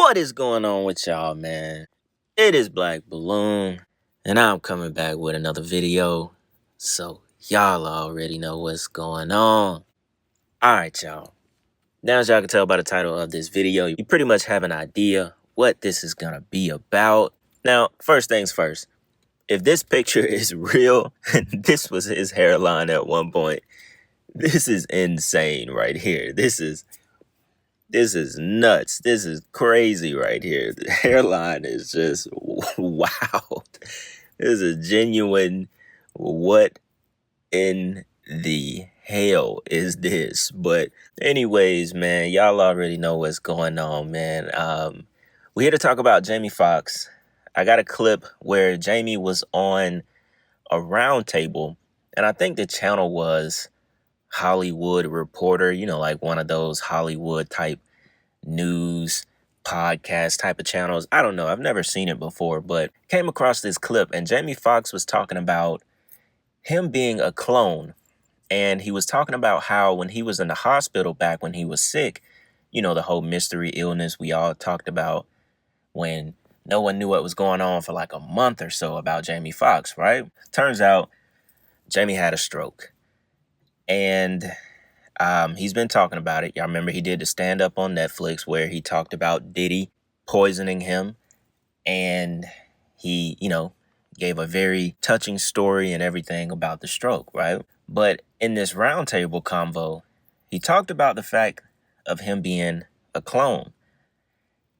What is going on with y'all, man? It is Black Balloon, and I'm coming back with another video. So, y'all already know what's going on. Alright, y'all. Now, as y'all can tell by the title of this video, you pretty much have an idea what this is gonna be about. Now, first things first. If this picture is real, and this was his hairline at one point, this is insane right here. This is nuts. This is crazy right here. The hairline is just wild. This is a genuine, what in the hell is this? But anyways, man, y'all already know what's going on, man. We're here to talk about Jamie Foxx. I got a clip where Jamie was on a roundtable, and I think the channel was Hollywood Reporter, like one of those Hollywood type news podcast type of channels. I don't know. I've never seen it before, but came across this clip and Jamie Foxx was talking about him being a clone. And he was talking about how when he was in the hospital back when he was sick, the whole mystery illness we all talked about when no one knew what was going on for like a month or so about Jamie Foxx, right? Turns out Jamie had a stroke. And he's been talking about it. Y'all remember he did the stand-up on Netflix where he talked about Diddy poisoning him. And he, gave a very touching story and everything about the stroke, right? But in this roundtable convo, he talked about the fact of him being a clone.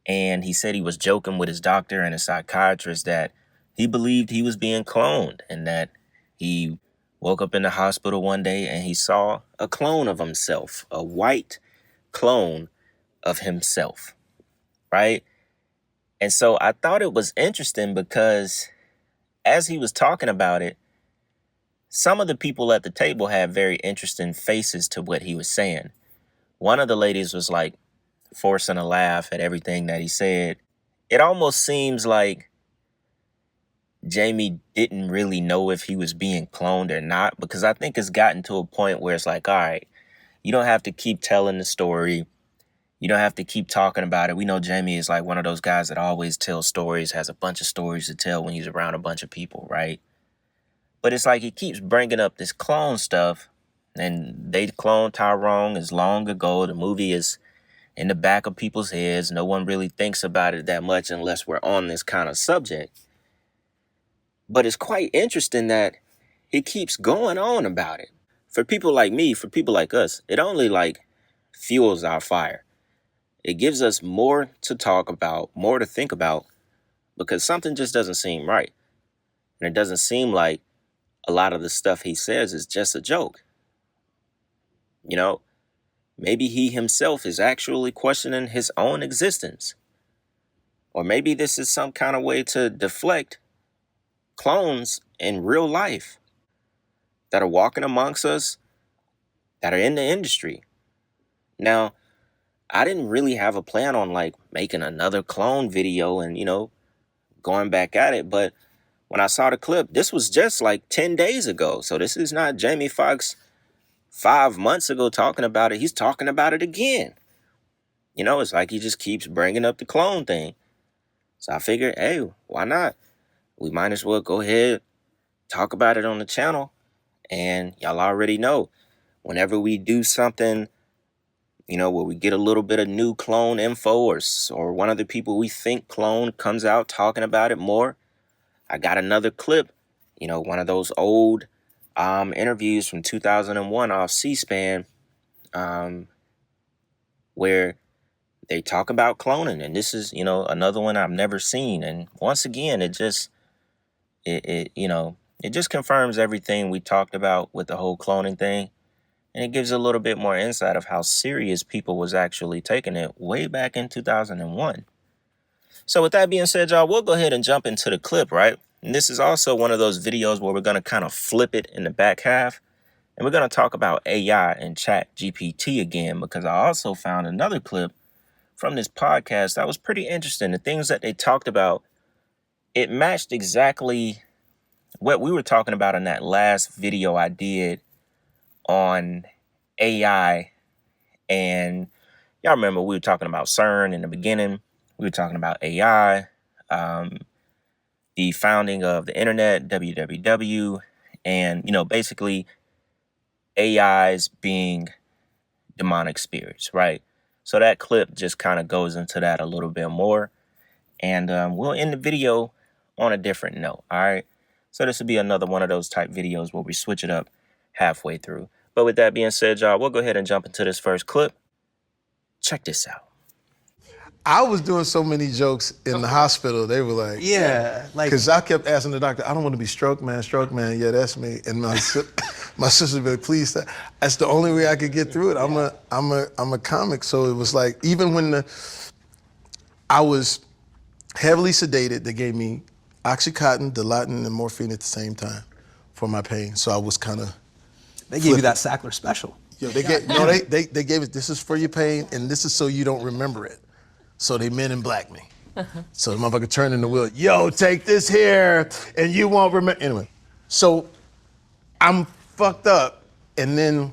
And he said he was joking with his doctor and a psychiatrist that he believed he was being cloned and that he woke up in the hospital one day and he saw a clone of himself, a white clone of himself, right? And so I thought it was interesting because as he was talking about it, some of the people at the table had very interesting faces to what he was saying. One of the ladies was like forcing a laugh at everything that he said. It almost seems like Jamie didn't really know if he was being cloned or not, because I think it's gotten to a point where it's like, all right, you don't have to keep telling the story. You don't have to keep talking about it. We know Jamie is like one of those guys that always tells stories, has a bunch of stories to tell when he's around a bunch of people, right? But it's like he keeps bringing up this clone stuff, and they cloned Tyrone as long ago. The movie is in the back of people's heads. No one really thinks about it that much unless we're on this kind of subject. But it's quite interesting that he keeps going on about it. For people like me, for people like us, it only fuels our fire. It gives us more to talk about, more to think about, because something just doesn't seem right. And it doesn't seem like a lot of the stuff he says is just a joke. Maybe he himself is actually questioning his own existence. Or maybe this is some kind of way to deflect clones in real life that are walking amongst us, that are in the industry. Now, I didn't really have a plan on making another clone video and, going back at it. But when I saw the clip, this was just 10 days ago. So this is not Jamie Foxx 5 months ago talking about it. He's talking about it again. It's like he just keeps bringing up the clone thing. So I figured, hey, why not? We might as well go ahead, talk about it on the channel. And y'all already know, whenever we do something, where we get a little bit of new clone info or one of the people we think clone comes out talking about it more, I got another clip, one of those old interviews from 2001 off C-SPAN where they talk about cloning. And this is, another one I've never seen. And once again, it just confirms everything we talked about with the whole cloning thing. And it gives a little bit more insight of how serious people was actually taking it way back in 2001. So with that being said, y'all, we'll go ahead and jump into the clip, right? And this is also one of those videos where we're going to kind of flip it in the back half. And we're going to talk about AI and Chat GPT again, because I also found another clip from this podcast that was pretty interesting. The things that they talked about, it matched exactly what we were talking about in that last video I did on AI. And y'all remember we were talking about CERN in the beginning, We were talking about AI, the founding of the internet, www, and, basically AIs being demonic spirits, right? So that clip just kind of goes into that a little bit more. And we'll end the video on a different note, all right? So this will be another one of those type videos where we switch it up halfway through. But with that being said, y'all, we'll go ahead and jump into this first clip. Check this out. I was doing so many jokes in the hospital, they were like, because I kept asking the doctor, I don't want to be stroke man, yeah, that's me. And my sister would be like, please, that's the only way I could get through it. I'm a comic, so it was like, even when I was heavily sedated, they gave me Oxycontin, Dilaudid, and morphine at the same time for my pain. So I was kind of They gave you that Sackler special. Yo, they gave it, this is for your pain, and this is so you don't remember it. So they Men in Black me. So the motherfucker turned in the wheel, yo, take this here, and you won't remember. Anyway, so I'm fucked up, and then,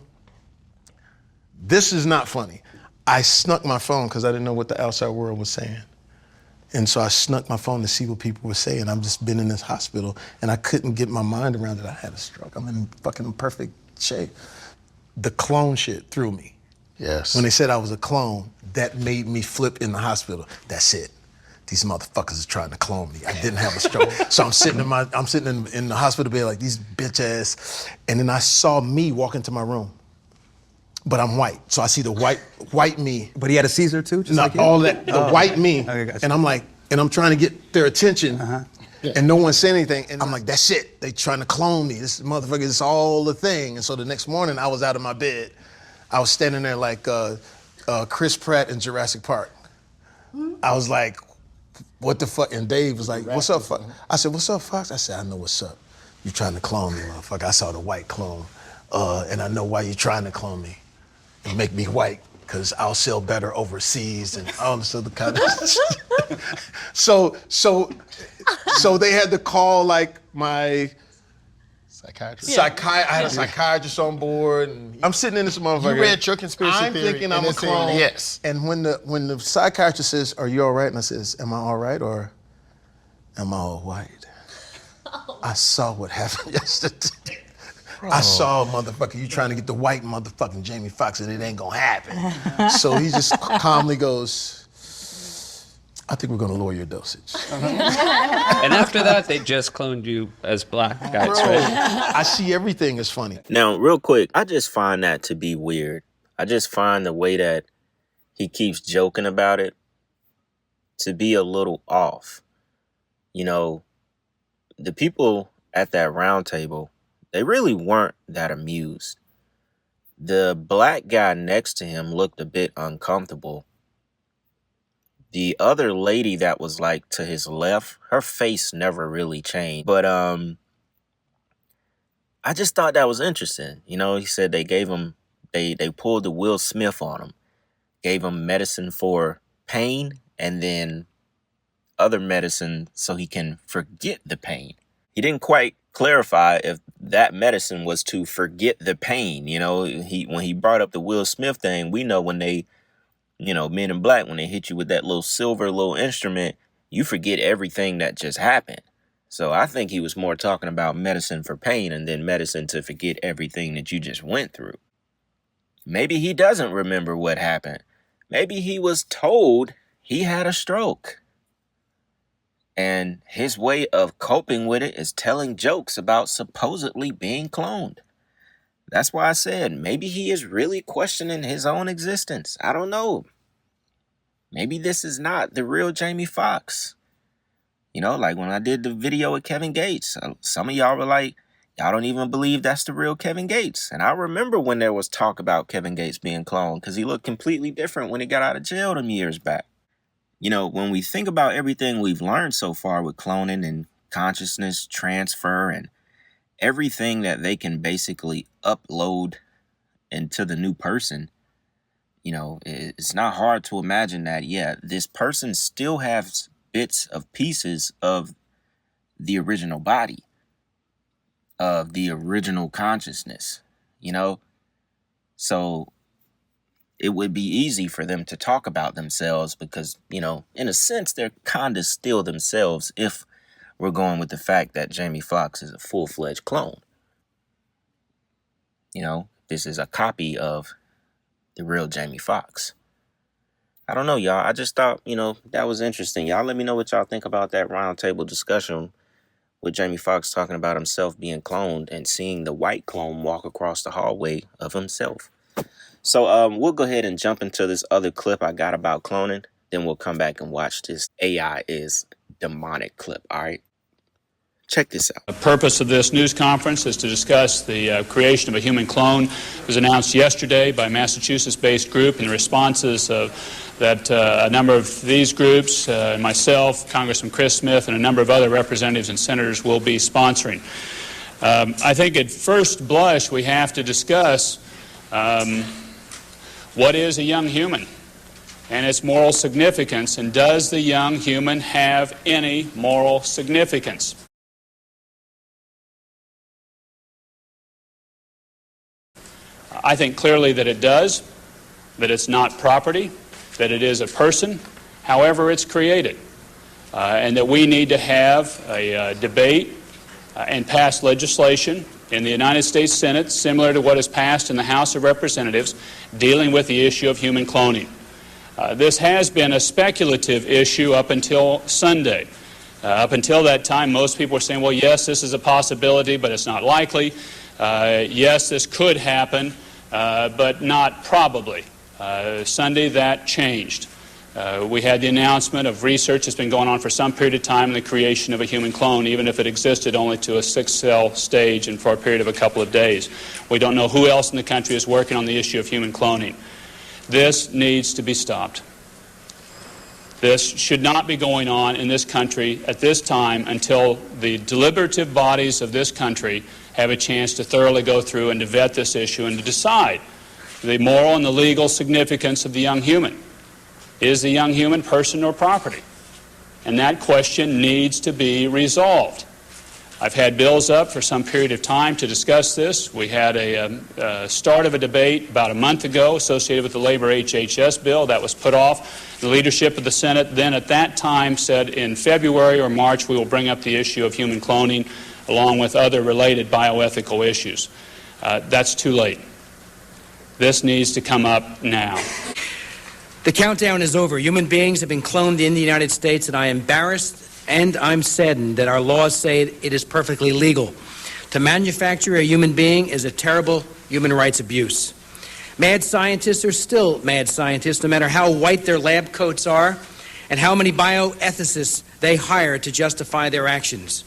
this is not funny. I snuck my phone because I didn't know what the outside world was saying. And so I snuck my phone to see what people were saying. I've just been in this hospital, and I couldn't get my mind around it. I had a stroke. I'm in fucking perfect shape. The clone shit threw me. Yes. When they said I was a clone, that made me flip in the hospital. That's it. These motherfuckers are trying to clone me. I didn't have a stroke. So I'm sitting in the hospital bed like these bitch ass, and then I saw me walk into my room. But I'm white, so I see the white me. But he had a Caesar too, just like you? All that, the white me. Okay, gotcha. And I'm like, and I'm trying to get their attention, and no one said anything. And I'm like, that's it. They trying to clone me. This motherfucker is all the thing. And so the next morning, I was out of my bed. I was standing there like Chris Pratt in Jurassic Park. I was like, what the fuck? And Dave was like, what's up, Fox? I said, what's up, Fox? I said, I know what's up. You trying to clone me, motherfucker. I saw the white clone, and I know why you're trying to clone me and make me white, because I'll sell better overseas and all this other kind of so they had to call like my Psychiatrist. I had a psychiatrist on board, and I'm sitting in this motherfucker. You read your conspiracy I'm theory, thinking and I'm a it's saying clone. yes. And when the psychiatrist says, "Are you all right?" and I says, "Am I all right, or am I all white?" I saw what happened yesterday. I saw, motherfucker, you trying to get the white motherfucking Jamie Foxx, and it ain't gonna happen. So he just calmly goes, I think we're gonna lower your dosage. And after that, they just cloned you as black guys, right? I see everything as funny. Now, real quick, I just find that to be weird. I just find the way that he keeps joking about it to be a little off. The people at that round table, they really weren't that amused. The black guy next to him looked a bit uncomfortable. The other lady that was like to his left, her face never really changed. But I just thought that was interesting. He said they gave him, they pulled the Will Smith on him, gave him medicine for pain and then other medicine so he can forget the pain. He didn't quite clarify if that medicine was to forget the pain. When he brought up the Will Smith thing, we know when they, Men in Black, when they hit you with that little silver little instrument, you forget everything that just happened. So I think he was more talking about medicine for pain and then medicine to forget everything that you just went through. Maybe he doesn't remember what happened. Maybe he was told he had a stroke. And his way of coping with it is telling jokes about supposedly being cloned. That's why I said maybe he is really questioning his own existence. I don't know. Maybe this is not the real Jamie Foxx. Like when I did the video with Kevin Gates, some of y'all were like, y'all don't even believe that's the real Kevin Gates. And I remember when there was talk about Kevin Gates being cloned because he looked completely different when he got out of jail them years back. When we think about everything we've learned so far with cloning and consciousness transfer and everything that they can basically upload into the new person, it's not hard to imagine that, this person still has bits of pieces of the original body, of the original consciousness, So it would be easy for them to talk about themselves because, in a sense, they're kind of still themselves if we're going with the fact that Jamie Foxx is a full-fledged clone. This is a copy of the real Jamie Foxx. I don't know, y'all. I just thought, that was interesting. Y'all let me know what y'all think about that roundtable discussion with Jamie Foxx talking about himself being cloned and seeing the white clone walk across the hallway of himself. So we'll go ahead and jump into this other clip I got about cloning. Then we'll come back and watch this AI is demonic clip. All right. Check this out. The purpose of this news conference is to discuss the creation of a human clone. It was announced yesterday by a Massachusetts-based group, and the responses that a number of these groups, myself, Congressman Chris Smith, and a number of other representatives and senators will be sponsoring. I think at first blush we have to discuss what is a young human and its moral significance, and does the young human have any moral significance? I think clearly that it does, that it's not property, that it is a person, however it's created, and that we need to have a debate and pass legislation in the United States Senate similar to what is passed in the House of Representatives dealing with the issue of human cloning. This has been a speculative issue up until Sunday. Up until that time, most people were saying, well, yes, this is a possibility, but it's not likely. Yes, this could happen, but not probably. Sunday, that changed. We had the announcement of research that's been going on for some period of time in the creation of a human clone, even if it existed only to a 6-cell stage and for a period of a couple of days. We don't know who else in the country is working on the issue of human cloning. This needs to be stopped. This should not be going on in this country at this time until the deliberative bodies of this country have a chance to thoroughly go through and to vet this issue and to decide the moral and the legal significance of the young human. Is the young human person or property? And that question needs to be resolved. I've had bills up for some period of time to discuss this. We had a start of a debate about a month ago associated with the labor HHS bill. That was put off. The leadership of the Senate then at that time said in February or March we will bring up the issue of human cloning along with other related bioethical issues. That's too late. This needs to come up now. The countdown is over. Human beings have been cloned in the United States, and I am embarrassed and I'm saddened that our laws say it is perfectly legal. To manufacture a human being is a terrible human rights abuse. Mad scientists are still mad scientists, no matter how white their lab coats are and how many bioethicists they hire to justify their actions.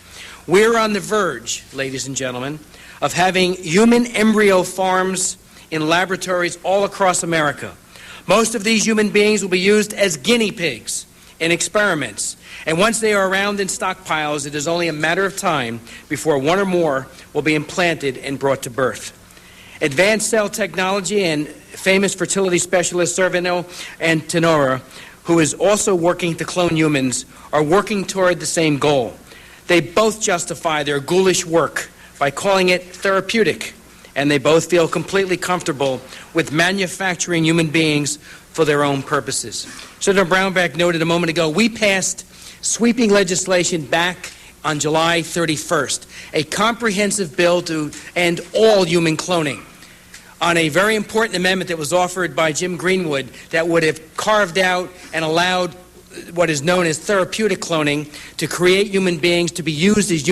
We're on the verge, ladies and gentlemen, of having human embryo farms in laboratories all across America. Most of these human beings will be used as guinea pigs in experiments. And once they are around in stockpiles, it is only a matter of time before one or more will be implanted and brought to birth. Advanced cell technology and famous fertility specialist Servino Antonora, who is also working to clone humans, are working toward the same goal. They both justify their ghoulish work by calling it therapeutic, and they both feel completely comfortable with manufacturing human beings for their own purposes. Senator Brownback noted a moment ago, we passed sweeping legislation back on July 31st, a comprehensive bill to end all human cloning on a very important amendment that was offered by Jim Greenwood that would have carved out and allowed what is known as therapeutic cloning to create human beings to be used as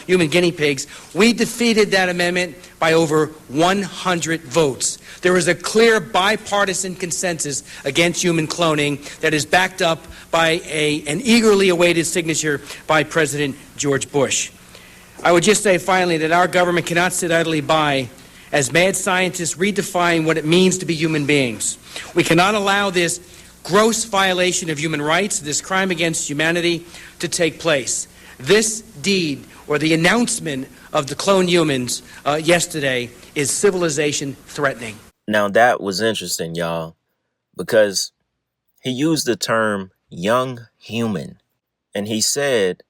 human guinea pigs. We defeated that amendment by over 100 votes. There is a clear bipartisan consensus against human cloning that is backed up by an eagerly awaited signature by President George Bush. I would just say finally that our government cannot sit idly by as mad scientists redefine what it means to be human beings. We cannot allow this gross violation of human rights, this crime against humanity, to take place. This deed, or the announcement of the cloned humans yesterday, is civilization threatening. Now that was interesting, y'all, because he used the term young human, and he said,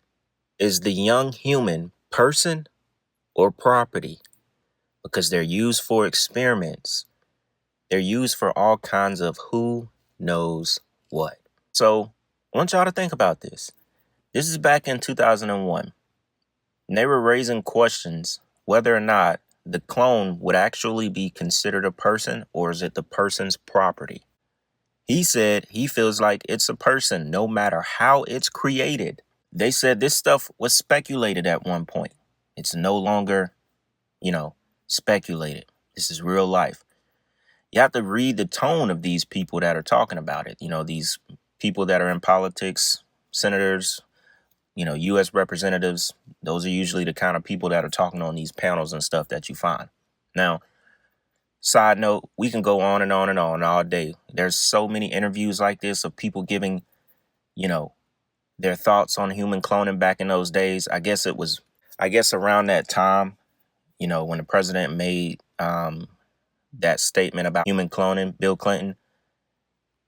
is the young human person or property? Because they're used for experiments. They're used for all kinds of who knows what. So I want y'all to think about this. This is back in 2001. And they were raising questions whether or not the clone would actually be considered a person, or is it the person's property? He said he feels like it's a person no matter how it's created. They said this stuff was speculated at one point. It's no longer, speculated. This is real life. You have to read the tone of these people that are talking about it. These people that are in politics, senators, U.S. representatives. Those are usually the kind of people that are talking on these panels and stuff that you find. Now, side note, we can go on and on and on all day. There's so many interviews like this of people giving, their thoughts on human cloning back in those days. I guess around that time, when the president made that statement about human cloning, Bill Clinton,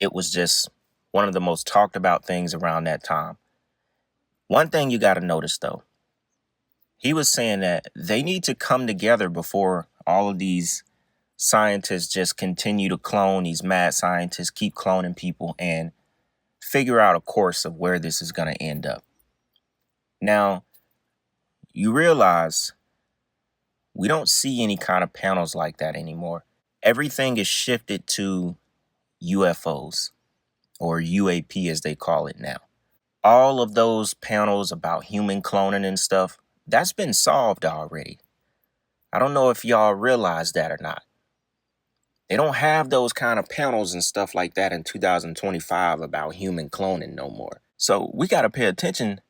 it was just one of the most talked about things around that time. One thing you got to notice, though, he was saying that they need to come together before all of these scientists just continue to clone. These mad scientists keep cloning people and figure out a course of where this is going to end up. Now, you realize we don't see any kind of panels like that anymore. Everything is shifted to UFOs, or UAP as they call it now. All of those panels about human cloning and stuff, that's been solved already. I don't know if y'all realize that or not. They don't have those kind of panels and stuff like that in 2025 about human cloning no more. So we got to pay attention.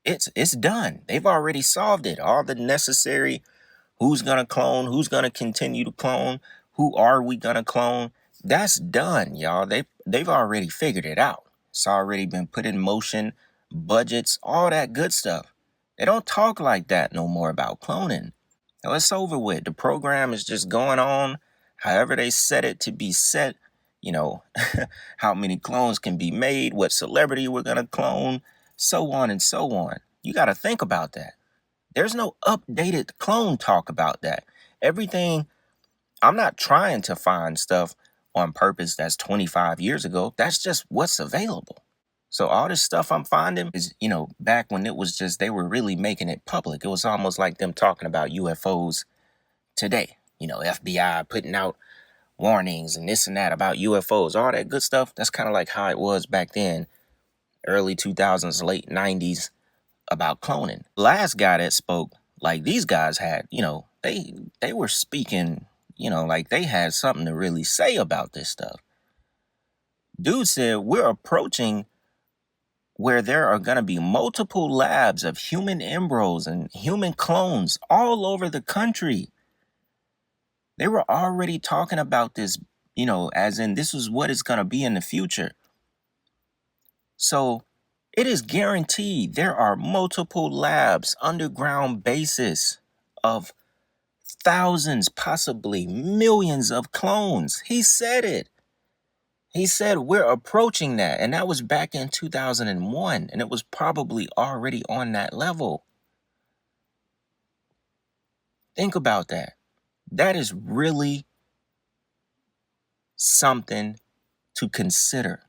It's done. They've already solved it. All the necessary, who's going to clone, who's going to continue to clone, who are we going to clone, that's done, y'all. They've already figured it out. It's already been put in motion, budgets, all that good stuff. They don't talk like that no more about cloning. Now, it's over with. The program is just going on however they set it to be set. How many clones can be made, what celebrity we're going to clone, so on and so on. You got to think about that. There's no updated clone talk about that. Everything, I'm not trying to find stuff on purpose that's 25 years ago. That's just what's available. So all this stuff I'm finding is, back when it was just, they were really making it public. It was almost like them talking about UFOs today. FBI putting out warnings and this and that about UFOs, all that good stuff. That's kind of like how it was back then, early 2000s, late 90s, about cloning. Last guy that spoke, like these guys had, they were speaking, like they had something to really say about this stuff. Dude said, we're approaching where there are going to be multiple labs of human embryos and human clones all over the country. They were already talking about this, as in this is what it's going to be in the future. So it is guaranteed there are multiple labs, underground bases of thousands, possibly millions of clones. He said it. He said we're approaching that. And that was back in 2001. And it was probably already on that level. Think about that. That is really something to consider.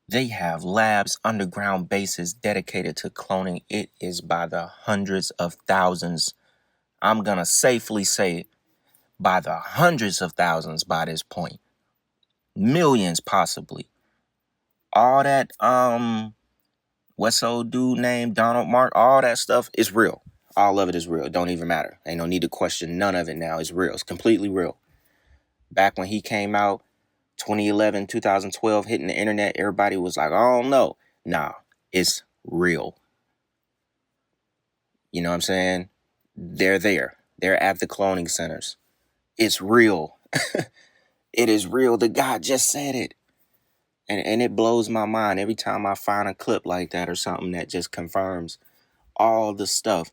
They have labs, underground bases dedicated to cloning. It is by the hundreds of thousands. I'm going to safely say by the hundreds of thousands by this point. Millions possibly. All that, what's old dude named Donald Mark, all that stuff is real. All of it is real. It don't even matter. Ain't no need to question none of it now. It's real. It's completely real. Back when he came out, 2011, 2012, hitting the internet, everybody was like, I don't know. Nah, it's real. You know what I'm saying? They're there. They're at the cloning centers. It's real. It is real. The guy just said it. And it blows my mind every time I find a clip like that or something that just confirms all the stuff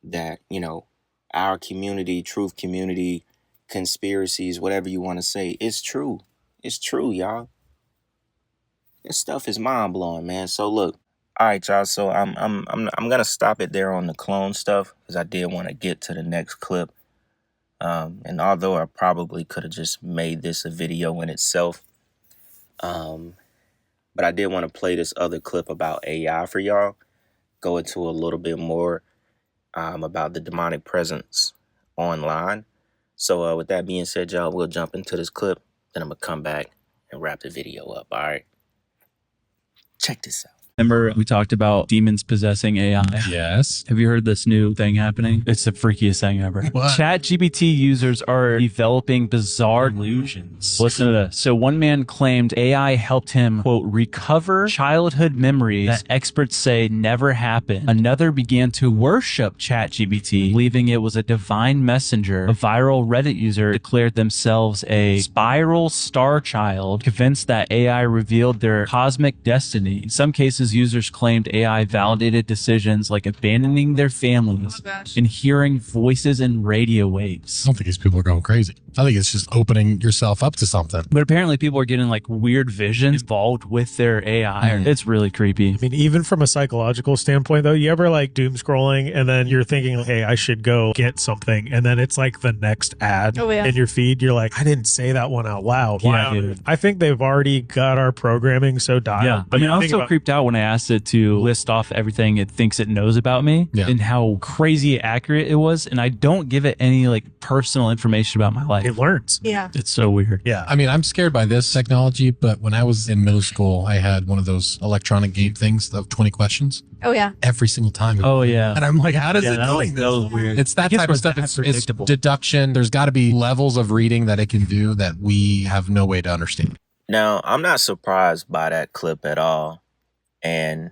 that, our community, truth community, conspiracies, whatever you want to say, it's true. It's true, y'all. This stuff is mind blowing, man. So look, all right, y'all. So I'm gonna stop it there on the clone stuff because I did want to get to the next clip. And although I probably could have just made this a video in itself, but I did want to play this other clip about AI for y'all, go into a little bit more about the demonic presence online. So with that being said, y'all, we'll jump into this clip. Then I'm going to come back and wrap the video up. All right. Check this out. Remember we talked about demons possessing AI? Yes. Have you heard this new thing happening? It's the freakiest thing ever. What? ChatGPT users are developing bizarre delusions. Listen to this. So one man claimed AI helped him, quote, recover childhood memories that experts say never happened. Another began to worship ChatGPT, believing it was a divine messenger. A viral Reddit user declared themselves a spiral star child, convinced that AI revealed their cosmic destiny. In some cases, users claimed AI validated decisions like abandoning their families and hearing voices in radio waves. I don't think these people are going crazy. I think it's just opening yourself up to something. But apparently people are getting like weird visions involved with their AI. It's really creepy. I mean, even from a psychological standpoint, though, you ever like doom scrolling and then you're thinking, hey, I should go get something. And then it's like the next ad in your feed. You're like, I didn't say that one out loud. Yeah, dude. I think they've already got our programming so dialed. Yeah. I mean, I was so creeped out when I asked it to list off everything it thinks it knows about me and how crazy accurate it was. And I don't give it any like personal information about my life. It learns. Yeah. It's so weird. Yeah. I mean, I'm scared by this technology, but when I was in middle school, I had one of those electronic game things of 20 questions. Oh, yeah. Every single time. Oh, yeah. And I'm like, how does it that doing this? That was weird. It's that type of stuff. It's deduction. There's got to be levels of reading that it can do that we have no way to understand. Now, I'm not surprised by that clip at all. And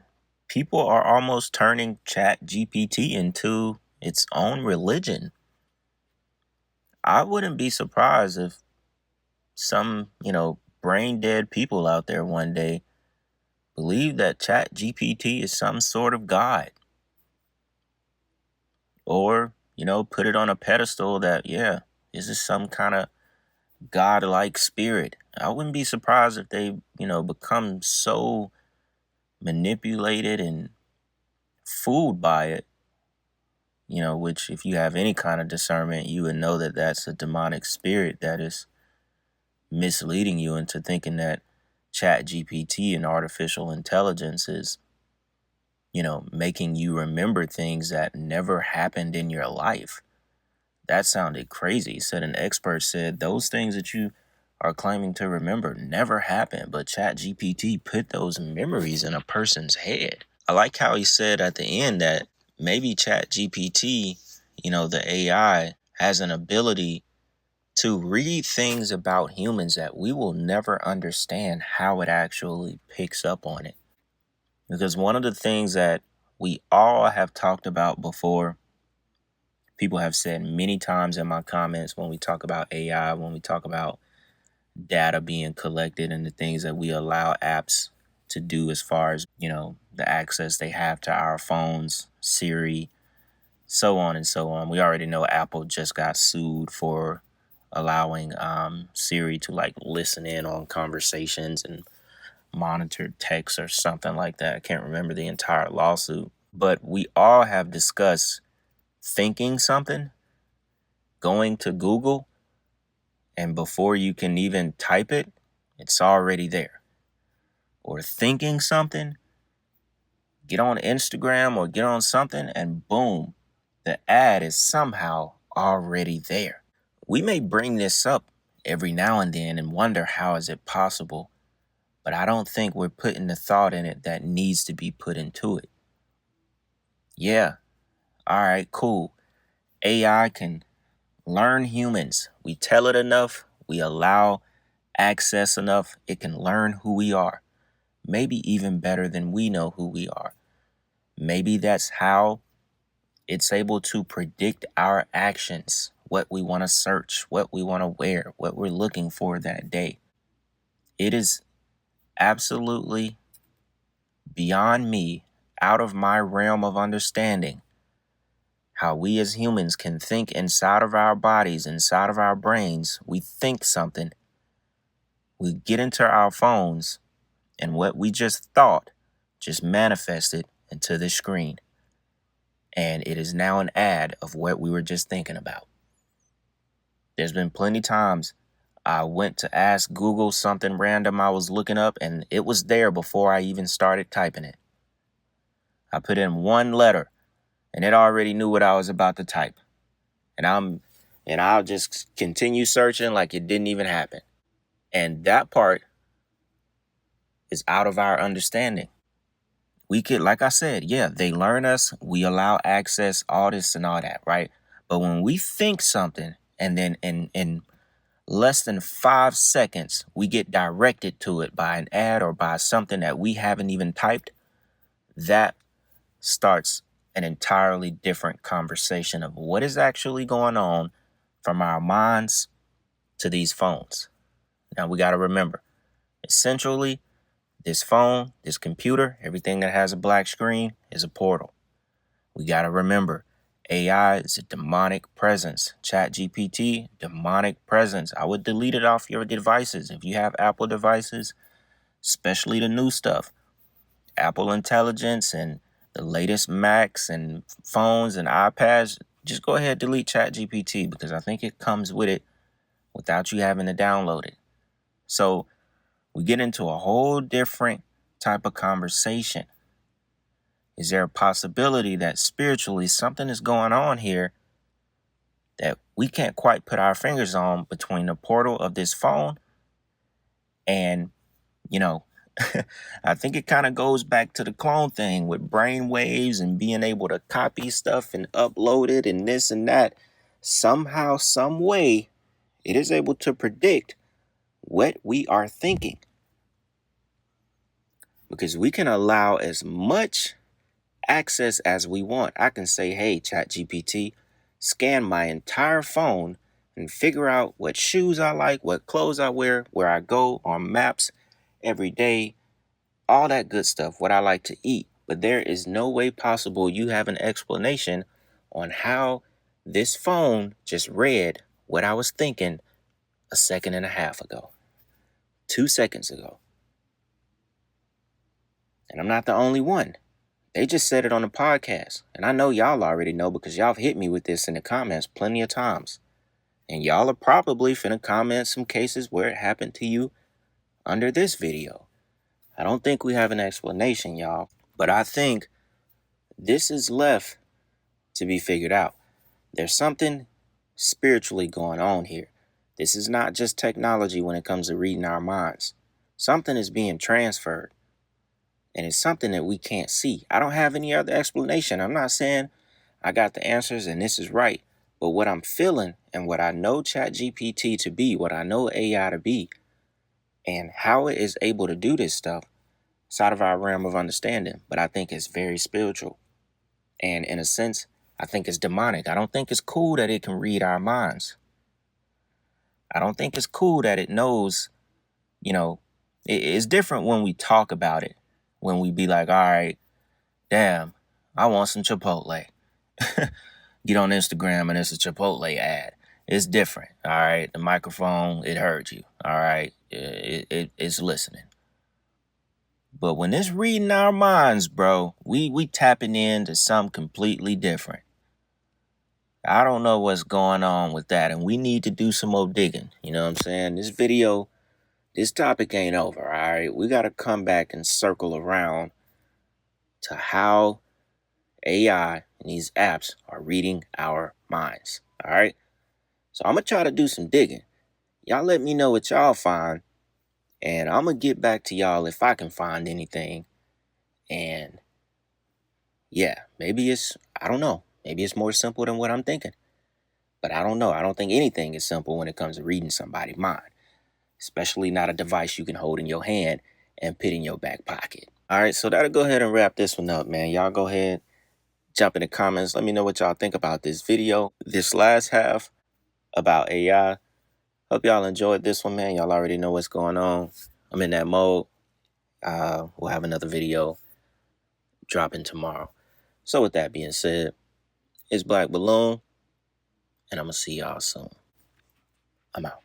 people are almost turning ChatGPT into its own religion. I wouldn't be surprised if some, brain dead people out there one day believe that ChatGPT is some sort of god. Or, put it on a pedestal that, this is some kind of godlike spirit. I wouldn't be surprised if they, become so manipulated and fooled by it, which if you have any kind of discernment, you would know that that's a demonic spirit that is misleading you into thinking that ChatGPT and artificial intelligence is, making you remember things that never happened in your life. That sounded crazy. Said an expert said those things that you are claiming to remember never happened, but ChatGPT put those memories in a person's head. I like how he said at the end that maybe ChatGPT, the AI, has an ability to read things about humans that we will never understand how it actually picks up on it. Because one of the things that we all have talked about before, people have said many times in my comments when we talk about AI, when we talk about data being collected and the things that we allow apps to do as far as, the access they have to our phones, Siri, so on and so on. We already know Apple just got sued for allowing Siri to listen in on conversations and monitor text or something like that. I can't remember the entire lawsuit. But we all have discussed thinking something, going to Google, and before you can even type it, it's already there. Or thinking something, get on Instagram or get on something, and boom, the ad is somehow already there. We may bring this up every now and then and wonder how is it possible, but I don't think we're putting the thought in it that needs to be put into it. Yeah, all right, cool. AI can learn humans. We tell it enough, we allow access enough, it can learn who we are. Maybe even better than we know who we are. Maybe that's how it's able to predict our actions, what we want to search, what we want to wear, what we're looking for that day. It is absolutely beyond me, out of my realm of understanding, how we as humans can think inside of our bodies, inside of our brains. We think something, we get into our phones, and what we just thought just manifested into the screen. And it is now an ad of what we were just thinking about. There's been plenty times I went to ask Google something random I was looking up, and it was there before I even started typing it. I put in one letter, and it already knew what I was about to type. And I'll just continue searching like it didn't even happen. And that part is out of our understanding. We could, like I said, yeah, they learn us, we allow access, all this and all that, right? But when we think something and then in less than 5 seconds, we get directed to it by an ad or by something that we haven't even typed, that starts an entirely different conversation of what is actually going on from our minds to these phones. Now, we got to remember, essentially, this phone, this computer, everything that has a black screen is a portal. We got to remember, AI is a demonic presence. ChatGPT, demonic presence. I would delete it off your devices. If you have Apple devices, especially the new stuff, Apple Intelligence and the latest Macs and phones and iPads, just go ahead and delete ChatGPT because I think it comes with it without you having to download it. So we get into a whole different type of conversation. Is there a possibility that spiritually something is going on here that we can't quite put our fingers on between the portal of this phone and, I think it kind of goes back to the clone thing with brain waves and being able to copy stuff and upload it and this and that. Somehow, some way, it is able to predict what we are thinking. Because we can allow as much access as we want. I can say, hey, ChatGPT, scan my entire phone and figure out what shoes I like, what clothes I wear, where I go on maps every day, all that good stuff, what I like to eat. But there is no way possible you have an explanation on how this phone just read what I was thinking a second and a half ago, 2 seconds ago. And I'm not the only one. They just said it on the podcast. And I know y'all already know because y'all have hit me with this in the comments plenty of times. And y'all are probably finna comment some cases where it happened to you under this video. I don't think we have an explanation, y'all. But I think this is left to be figured out. There's something spiritually going on here. This is not just technology when it comes to reading our minds. Something is being transferred. And it's something that we can't see. I don't have any other explanation. I'm not saying I got the answers and this is right. But what I'm feeling and what I know ChatGPT to be, what I know AI to be, and how it is able to do this stuff, it's out of our realm of understanding. But I think it's very spiritual. And in a sense, I think it's demonic. I don't think it's cool that it can read our minds. I don't think it's cool that it knows, it's different when we talk about it. When we be like, all right, damn, I want some Chipotle. Get on Instagram and it's a Chipotle ad. It's different, all right? The microphone, it heard you, all right? It's listening. But when it's reading our minds, bro, we tapping into something completely different. I don't know what's going on with that, and we need to do some more digging. You know what I'm saying? This topic ain't over, all right? We got to come back and circle around to how AI and these apps are reading our minds, all right? So I'm going to try to do some digging. Y'all let me know what y'all find, and I'm going to get back to y'all if I can find anything. And yeah, I don't know. Maybe it's more simple than what I'm thinking. But I don't know. I don't think anything is simple when it comes to reading somebody's mind. Especially not a device you can hold in your hand and put in your back pocket. All right, so that'll go ahead and wrap this one up, man. Y'all go ahead, jump in the comments. Let me know what y'all think about this video. This last half about AI. Hope y'all enjoyed this one, man. Y'all already know what's going on. I'm in that mode. We'll have another video dropping tomorrow. So with that being said, it's Black Balloon, and I'm going to see y'all soon. I'm out.